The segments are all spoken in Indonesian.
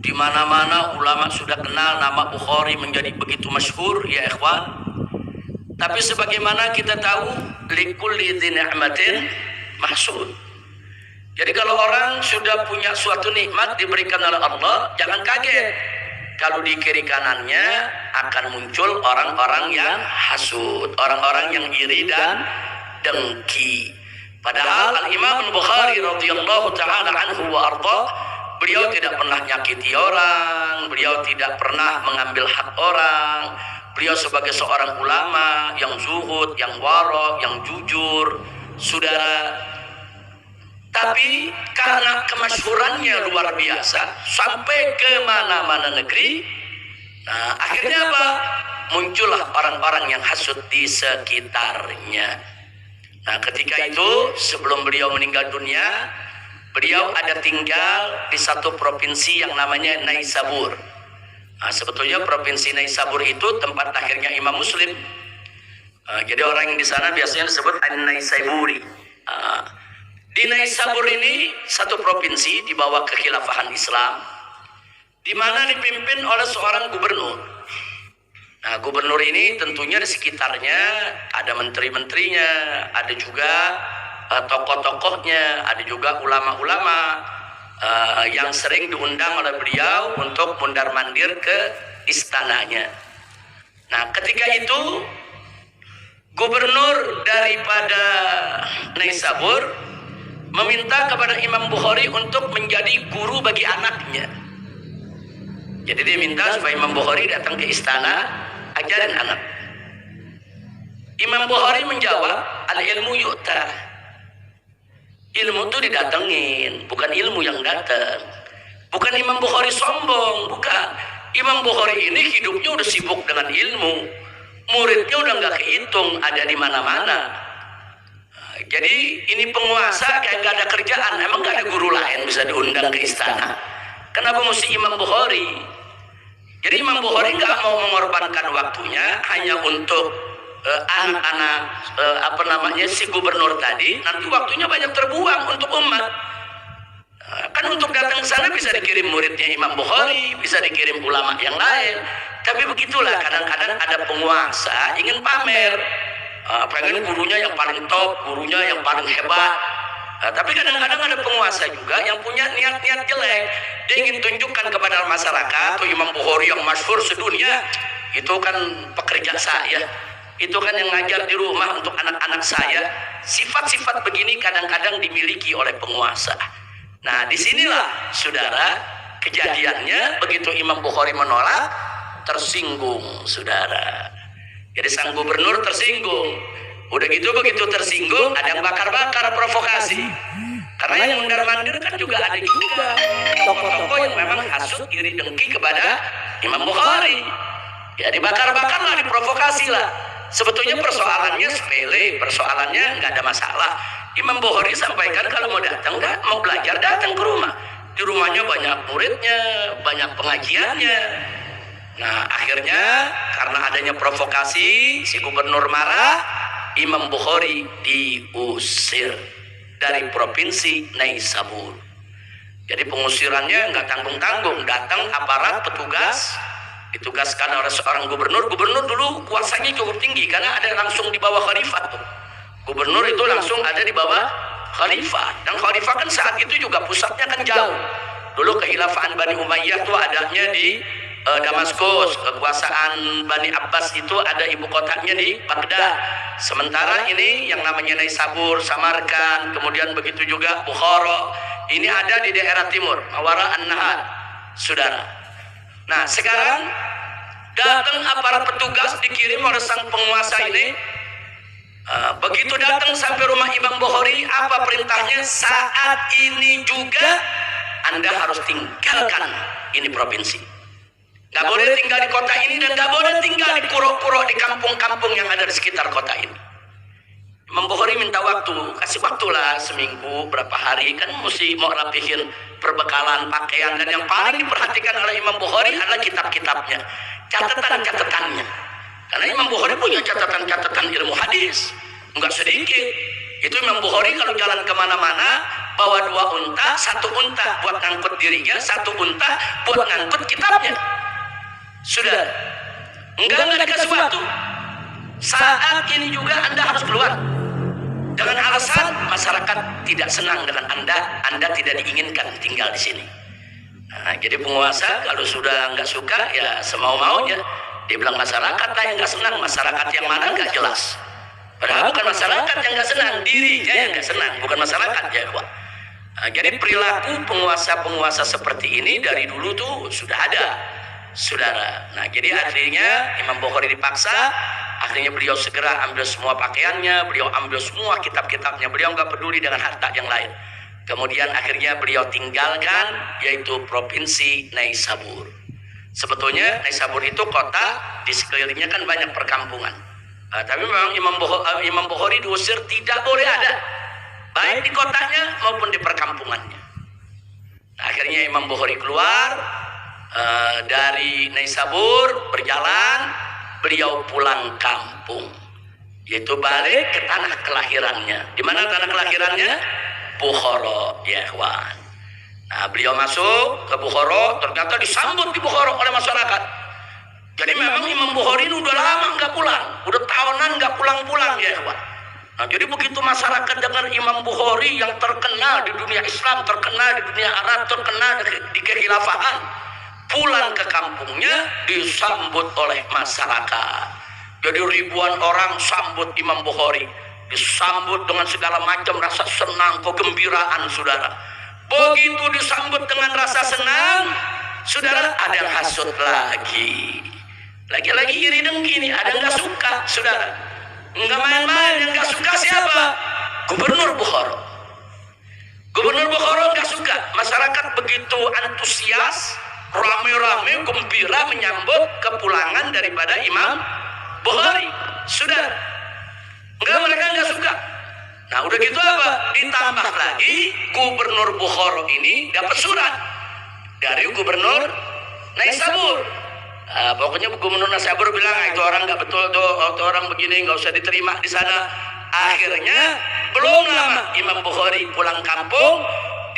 Di mana-mana ulama sudah kenal nama Bukhari menjadi begitu masyhur, ya ikhwan. Tapi sebagaimana kita tahu, likulli dzi ni'matin mahsud. Jadi kalau orang sudah punya suatu nikmat diberikan oleh Allah, jangan kaget kalau di kiri kanannya akan muncul orang-orang yang hasud, orang-orang yang iri dan dengki. Padahal Al-Imam Bukhari radhiyallahu taala anhu wa arda, beliau tidak pernah nyakiti orang, beliau tidak pernah mengambil hak orang. Beliau sebagai seorang ulama yang zuhud, yang wara, yang jujur, saudara. Tapi karena kemasyhurannya luar biasa sampai ke mana-mana negeri, nah akhirnya apa? Muncullah orang-orang yang hasud di sekitarnya. Nah ketika itu sebelum beliau meninggal dunia, beliau ada tinggal di satu provinsi yang namanya Naisabur. Nah, sebetulnya provinsi Naisabur itu tempat lahirnya Imam Muslim. Jadi orang yang di sana biasanya disebut An-Naisaburi. Di Naisabur ini satu provinsi di bawah kekhilafahan Islam, di mana dipimpin oleh seorang gubernur. Nah, gubernur ini tentunya di sekitarnya ada menteri-menterinya, ada juga tokoh-tokohnya, ada juga ulama-ulama yang sering diundang oleh beliau untuk mondar-mandir ke istananya. Nah, ketika itu gubernur daripada Naisabur meminta kepada Imam Bukhari untuk menjadi guru bagi anaknya. Jadi dia minta supaya Imam Bukhari datang ke istana, ajarin anak. Imam Bukhari menjawab, al-ilmu yu'ta. Ilmu itu didatengin, bukan ilmu yang datang. Bukan Imam Bukhari sombong, bukan. Imam Bukhari ini hidupnya udah sibuk dengan ilmu, muridnya udah nggak kehitung, ada di mana-mana. Jadi ini penguasa kayak nggak ada kerjaan, emang nggak ada guru lain bisa diundang ke istana. Kenapa mesti Imam Bukhari? Jadi Imam Bukhari nggak mau mengorbankan waktunya hanya untuk anak-anak si gubernur tadi, nanti waktunya banyak terbuang untuk umat. Kan untuk datang ke sana bisa dikirim muridnya Imam Bukhari, bisa dikirim ulama yang lain. Tapi begitulah kadang-kadang ada penguasa ingin pamer, pengen gurunya yang paling top, gurunya yang paling hebat. Tapi kadang-kadang ada penguasa juga yang punya niat-niat jelek. Dia ingin tunjukkan kepada masyarakat, tuh Imam Bukhari yang masyhur sedunia, itu kan pekerja saya. Itu kan yang ngajar di rumah untuk anak-anak saya. Sifat-sifat begini kadang-kadang dimiliki oleh penguasa. Nah, disinilah saudara kejadiannya begitu Imam Bukhari menolak, tersinggung saudara. Jadi sang gubernur tersinggung. Udah gitu begitu tersinggung, ada yang bakar-bakar provokasi. Karena yang mondar-mandir kan juga ada juga tokoh-tokoh yang memang hasut iri dengki kepada Imam Bukhari. Ya dibakar-bakarlah, diprovokasilah. Sebetulnya persoalannya sepele, persoalannya nggak ada masalah. Imam Bukhari sampaikan kalau mau datang, mau belajar datang ke rumah. Di rumahnya banyak muridnya, banyak pengajiannya. Nah akhirnya karena adanya provokasi, si gubernur marah, Imam Bukhari diusir dari provinsi Naisabur. Jadi pengusirannya nggak tanggung-tanggung, datang aparat petugas, ditugaskan oleh seorang gubernur. Gubernur dulu kuasanya cukup tinggi karena ada langsung di bawah khalifah tuh. Gubernur itu langsung ada di bawah khalifah, dan khalifah kan saat itu juga pusatnya kan jauh. Dulu kekhilafan Bani Umayyah tuh adanya di Damaskus, kekuasaan Bani Abbas itu ada ibu kotanya di Baghdad. Sementara ini yang namanya Naisabur, Samarkand, kemudian begitu juga Bukhara, ini ada di daerah timur, Mawara An-Nahar, saudara. Nah sekarang datang aparat petugas dikirim oleh sang penguasa ini. Begitu datang sampai rumah Imam Bukhari, apa perintahnya? Saat ini juga Anda harus tinggalkan ini provinsi. Gak boleh tinggal di kota ini dan gak boleh tinggal di kuro-kuro, di kampung-kampung yang ada di sekitar kota ini. Imam Bukhari minta waktu, kasih waktulah seminggu, berapa hari, kan mesti mau rapihin perbekalan, pakaian, dan yang paling diperhatikan oleh Imam Bukhari adalah kitab-kitabnya, catatan-catatannya. Karena Imam Bukhari punya catatan-catatan ilmu hadis, enggak sedikit. Itu Imam Bukhari kalau jalan kemana-mana bawa 2 unta, 1 unta buat ngangkut dirinya, 1 unta buat ngangkut kitabnya. Sudah, enggak dikasih waktu. Saat ini juga Anda harus keluar dengan alasan masyarakat tidak senang dengan Anda tidak diinginkan tinggal di sini. Nah, jadi penguasa kalau sudah nggak suka ya semau-maunya. Dia bilang masyarakat lah yang nggak senang, masyarakat yang mana nggak jelas. Padahal bukan masyarakat yang nggak senang, dirinya yang nggak senang, bukan masyarakat ya, Pak. Nah, jadi perilaku penguasa-penguasa seperti ini dari dulu tuh sudah ada, saudara. Nah, jadi akhirnya Imam Bukhari dipaksa, akhirnya beliau segera ambil semua pakaiannya, beliau ambil semua kitab-kitabnya, beliau nggak peduli dengan harta yang lain. Kemudian akhirnya beliau tinggalkan yaitu provinsi Naisabur. Sebetulnya Naisabur itu kota, di sekelilingnya kan banyak perkampungan. Tapi memang Imam Bukhari diusir, tidak boleh ada, baik di kotanya maupun di perkampungannya. Akhirnya Imam Bukhari keluar dari Naisabur, berjalan, beliau pulang kampung, yaitu balik ke tanah kelahirannya. Di mana tanah kelahirannya? Bukhara, ya kawan. Nah, beliau masuk ke Bukhara, ternyata disambut di Bukhara oleh masyarakat. Jadi memang Imam Bukhari ini udah lama nggak pulang, udah tahunan nggak pulang-pulang ya kawan. Nah, jadi begitu masyarakat dengar Imam Bukhari yang terkenal di dunia Islam, terkenal di dunia Arab, terkenal di kekhilafahan, pulang ke kampungnya disambut oleh masyarakat. Jadi ribuan orang sambut Imam Bukhari, disambut dengan segala macam rasa senang, kegembiraan, saudara. Begitu disambut dengan rasa senang, saudara, ada yang hasut lagi. Lagi-lagi iri dengki nih, ada yang nggak suka, saudara. Nggak main-main, yang nggak suka siapa? Gubernur Bukhara. Gubernur Bukhara nggak suka. Masyarakat begitu antusias, rame-rame, gembira menyambut kepulangan daripada Imam Bukhari, saudara. Mereka nggak suka. Nah, udah gitu apa? Ditambah lagi Gubernur Bukhara ini dapat surat dari Gubernur Naisabur. Pokoknya Gubernur Naisabur bilang itu orang nggak betul tuh, itu orang begini nggak usah diterima di sana. Akhirnya belum lama Imam Bukhari pulang kampung,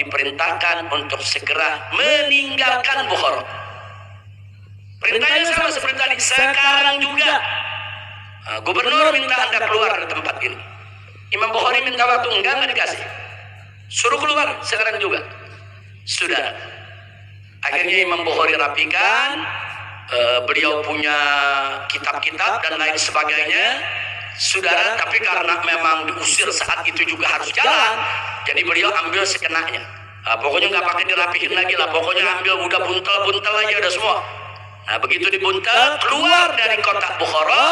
diperintahkan untuk segera meninggalkan Bukhara. Perintahnya sama seperti tadi. Sekarang juga Gubernur minta Anda keluar dari tempat ini. Imam Bukhari minta waktu, enggak dikasih. Suruh keluar sekarang juga. Sudah. Akhirnya Imam Bukhari rapikan, beliau punya kitab-kitab dan lain sebagainya, saudara. Tapi karena memang diusir saat itu juga harus jalan, jadi beliau ambil sekenanya. Pokoknya nggak pakai dirapihin lagi lah. Pokoknya ambil udah buntel-buntel aja udah semua. Nah, begitu dibuntel, keluar dari kota Bukhara.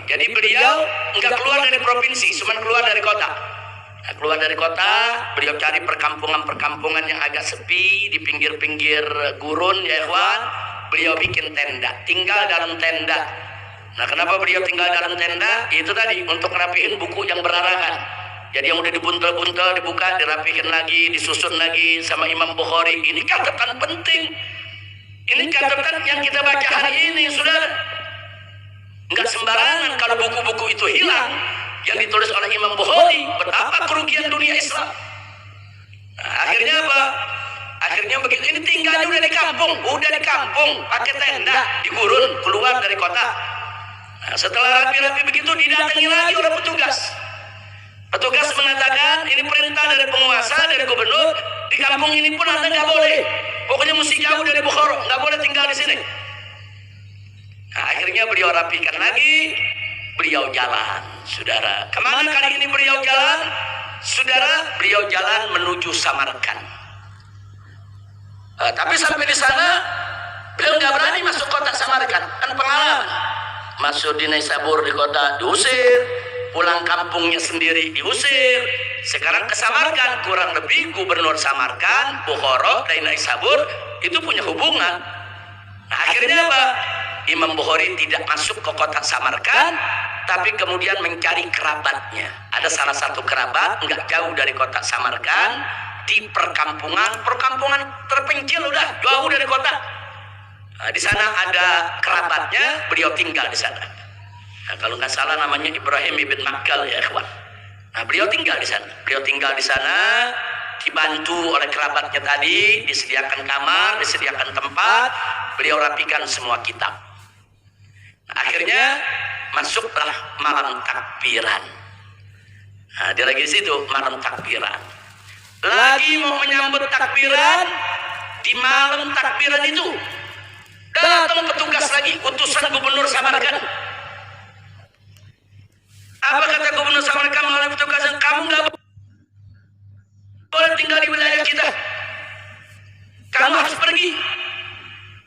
Jadi beliau nggak keluar dari provinsi, cuma keluar dari kota. Nah, keluar dari kota, beliau cari perkampungan-perkampungan yang agak sepi di pinggir-pinggir gurun, ya ikhwan. Beliau bikin tenda, tinggal dalam tenda. Nah, kenapa beliau tinggal dalam tenda? Itu tadi untuk rapihin buku yang berarahan. Jadi yang udah dibuntel-buntel, dibuka, dirapihin lagi, disusun lagi sama Imam Bukhari. Ini catatan penting. Ini catatan yang kita baca hari ini, saudara. Enggak sembarangan kalau buku-buku itu hilang yang ditulis oleh Imam Bukhari. Betapa kerugian dunia Islam. Nah, akhirnya apa? Akhirnya begitu, ini tinggal udah di kampung, pakai tenda di gurun, keluar dari kota. Nah, setelah rapi-rapi begitu didatangi lagi oleh petugas. Petugas mengatakan ini perintah dari penguasa, dari gubernur, di kampung ini pun Anda nggak boleh. Pokoknya mesti jauh dari Bukhara, nggak boleh tinggal di sini. Nah, akhirnya beliau rapikan lagi, beliau jalan, saudara. Kemana kali ini beliau jalan? Saudara, beliau jalan menuju Samarkand. Tapi sampai di sana, beliau nggak berani masuk kota Samarkand, kan pengalaman. Masuk di Naisabur di kota diusir, pulang kampungnya sendiri diusir. Sekarang ke Samarkand, kurang lebih Gubernur Samarkand, Bukhara, dan Naisabur itu punya hubungan. Nah, akhirnya apa? Imam Bukhari tidak masuk ke kota Samarkand, tapi kemudian mencari kerabatnya. Ada salah satu kerabat nggak jauh dari kota Samarkand, di perkampungan terpencil, udah jauh dari kota. Nah, di sana ada kerabatnya, beliau tinggal di sana. Nah, kalau nggak salah namanya Ibrahim ibn Makkal, ya kawan. Nah, beliau tinggal di sana. dibantu oleh kerabatnya tadi, disediakan kamar, disediakan tempat, beliau rapikan semua kitab. Nah, akhirnya masuklah malam takbiran. Nah, dia lagi di situ malam takbiran. Lagi mau menyambut takbiran, di malam takbiran itu datang petugas lagi, utusan gubernur Samarkand. Apa kata gubernur Samarkand melalui petugas? Kamu nggak boleh tinggal di wilayah kita. Kamu harus pergi.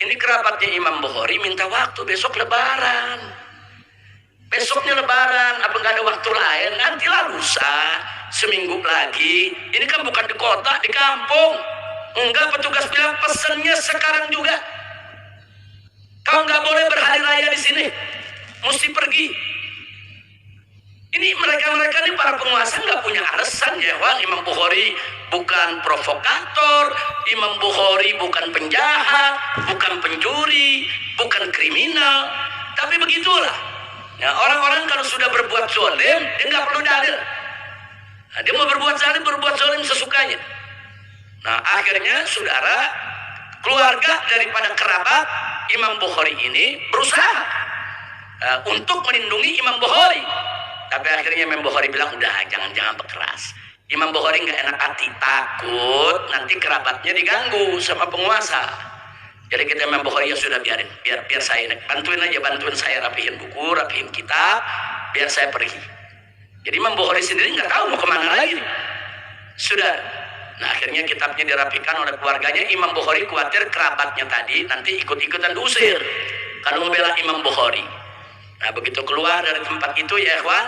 Ini kerabatnya Imam Bukhari minta waktu, besok lebaran. Besoknya lebaran, apa nggak ada waktu lain? Nantilah lusa, seminggu lagi. Ini kan bukan di kota, di kampung. Enggak, petugas bilang pesennya sekarang juga. Kau nggak boleh berhari raya di sini, mesti pergi. Ini mereka ini para penguasa nggak punya alasan ya, Wan. Imam Bukhari bukan provokator, Imam Bukhari bukan penjahat, bukan pencuri, bukan kriminal. Tapi begitulah. Ya, orang-orang kalau sudah berbuat zalim, dia nggak perlu dalil. Nah, dia mau berbuat zalim sesukanya. Nah, akhirnya saudara, keluarga daripada kerabat Imam Bukhari ini berusaha untuk melindungi Imam Bukhari. Tapi akhirnya Imam Bukhari bilang, udah jangan berkeras. Imam Bukhari nggak enak hati, takut nanti kerabatnya diganggu sama penguasa. Jadi kita Imam Bukhari ya sudah biarin, biar saya bantuin saya rapihin buku, rapihin kitab, biar saya pergi. Jadi Imam Bukhari sendiri nggak tahu mau kemana lagi. Sudah. Nah, akhirnya kitabnya dirapikan oleh keluarganya. Imam Bukhari khawatir kerabatnya tadi nanti ikut-ikutan diusir kalau membela Imam Bukhari. Nah, begitu keluar dari tempat itu ya ikhwan,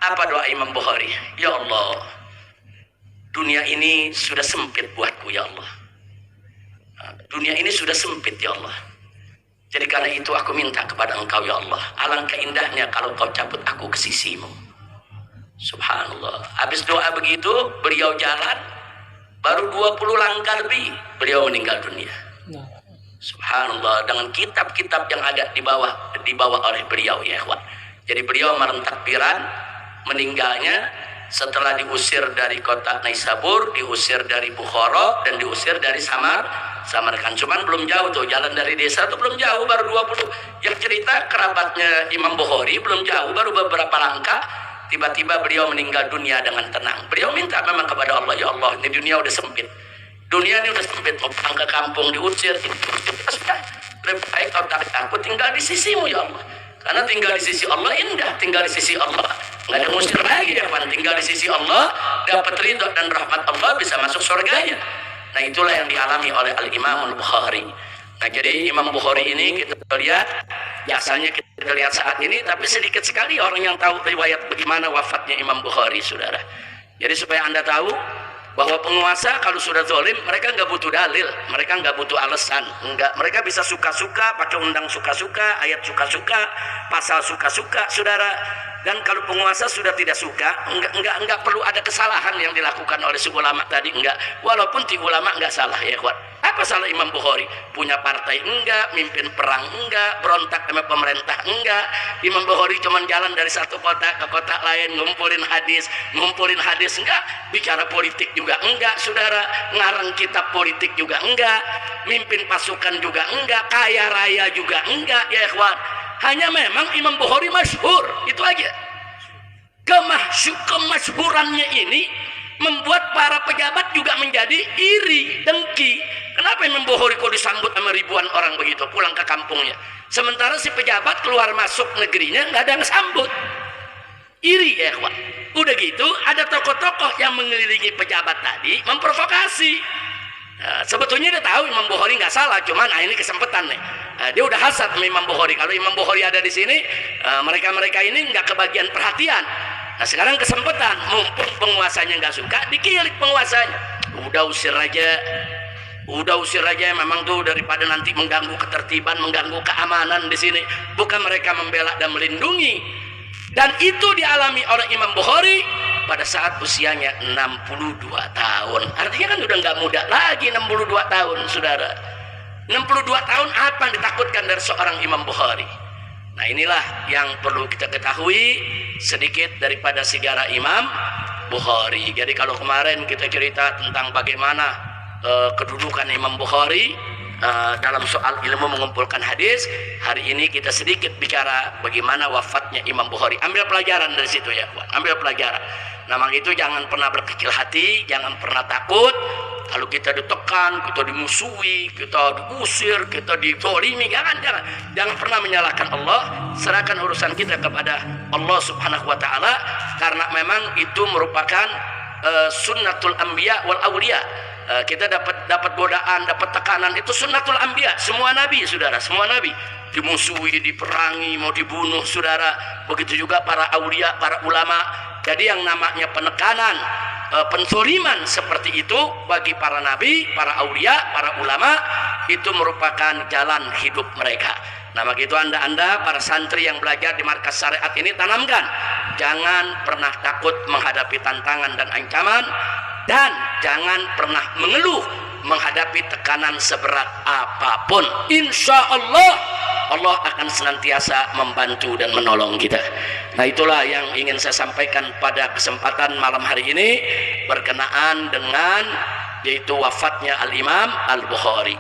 apa doa Imam Bukhari? Ya Allah, dunia ini sudah sempit buatku ya Allah. Nah, dunia ini sudah sempit ya Allah. Jadi karena itu aku minta kepada Engkau ya Allah, alangkah indahnya kalau Kau cabut aku ke sisimu. Subhanallah. Habis doa begitu, beliau jalan, baru 20 langkah lebih beliau meninggal dunia. Subhanallah, dengan kitab-kitab yang ada dibawa oleh beliau ya ikhwan. Jadi beliau malam takbiran meninggalnya setelah diusir dari kota Naisabur, diusir dari Bukhara, dan diusir dari Samarkand. Cuman belum jauh tuh, jalan dari desa tuh belum jauh, baru 20. Yang cerita kerabatnya Imam Bukhari belum jauh, baru beberapa langkah tiba-tiba beliau meninggal dunia dengan tenang. Beliau minta memang kepada Allah, ya Allah, ini dunia udah sempit. Dunia ini udah sempit, mau pulang ke kampung diusir, lebih baik aku tinggal di sisimu ya Allah. Karena tinggal di sisi Allah indah, tinggal di sisi Allah nggak ada ngusir lagi ya Pak. Tinggal di sisi Allah, dapat ridho dan rahmat Allah, bisa masuk surganya. Nah, itulah yang dialami oleh Al-Imam Al-Bukhari. Nah, jadi Imam Bukhari ini kita lihat, biasanya kita lihat saat ini, tapi sedikit sekali orang yang tahu riwayat bagaimana wafatnya Imam Bukhari, saudara. Jadi supaya Anda tahu bahwa penguasa kalau sudah zalim, mereka nggak butuh dalil, mereka nggak butuh alasan, enggak, mereka bisa suka-suka, pakai undang suka-suka, ayat suka-suka, pasal suka-suka, saudara. Dan kalau penguasa sudah tidak suka, enggak perlu ada kesalahan yang dilakukan oleh si ulama tadi, enggak. Walaupun ti ulama enggak salah ya kuat. Apa salah Imam Bukhari? Punya partai enggak, mimpin perang enggak, berontak sama pemerintah enggak. Imam Bukhari cuma jalan dari satu kota ke kota lain, ngumpulin hadis enggak, bicara politik juga enggak, saudara, ngarang kitab politik juga enggak, mimpin pasukan juga enggak, kaya raya juga enggak ya ikhwan. Hanya memang Imam Bukhari masyhur, itu aja. Kemasyhurannya ini membuat para pejabat juga menjadi iri, dengki. Kenapa Imam Bukhari kok disambut sama ribuan orang begitu pulang ke kampungnya, sementara si pejabat keluar masuk negerinya nggak ada yang sambut? Iri ya ikhwan. Udah gitu ada tokoh-tokoh yang mengelilingi pejabat tadi memprovokasi. Nah, sebetulnya dia tahu Imam Bukhari nggak salah, cuman ini kesempatan nih. Dia udah hasad sama Imam Bukhari. Kalau Imam Bukhari ada di sini, mereka ini nggak kebagian perhatian. Nah, sekarang kesempatan, mumpung penguasanya nggak suka, dikilik penguasanya. Udah usir aja, memang tuh daripada nanti mengganggu ketertiban, mengganggu keamanan di sini. Bukan mereka membela dan melindungi. Dan itu dialami oleh Imam Bukhari pada saat usianya 62 tahun. Artinya kan udah nggak muda lagi, 62 tahun, saudara. 62 tahun apa yang ditakutkan dari seorang Imam Bukhari? Nah, inilah yang perlu kita ketahui sedikit daripada sejarah Imam Bukhari. Jadi kalau kemarin kita cerita tentang bagaimana kedudukan Imam Bukhari dalam soal ilmu mengumpulkan hadis, hari ini kita sedikit bicara bagaimana wafatnya Imam Bukhari. Ambil pelajaran dari situ ya, ambil pelajaran. Nah, maka itu jangan pernah berkecil hati, jangan pernah takut. Kalau kita ditekan, kita dimusuhi, kita diusir, kita dizalimi, jangan pernah menyalahkan Allah. Serahkan urusan kita kepada Allah Subhanahu wa taala, karena memang itu merupakan sunnatul anbiya wal auliya. Kita dapat godaan, dapat tekanan, itu sunnatul anbiya. Semua nabi, saudara, semua nabi dimusuhi, diperangi, mau dibunuh, saudara. Begitu juga para aulia, para ulama. Jadi yang namanya penekanan, penzoliman seperti itu bagi para nabi, para aulia, para ulama, itu merupakan jalan hidup mereka. Nah, begitu anda para santri yang belajar di markas syariat ini, tanamkan, jangan pernah takut menghadapi tantangan dan ancaman, dan jangan pernah mengeluh menghadapi tekanan seberat apapun. Insya Allah Allah akan senantiasa membantu dan menolong kita. Nah, itulah yang ingin saya sampaikan pada kesempatan malam hari ini berkenaan dengan yaitu wafatnya Al-Imam Al-Bukhari.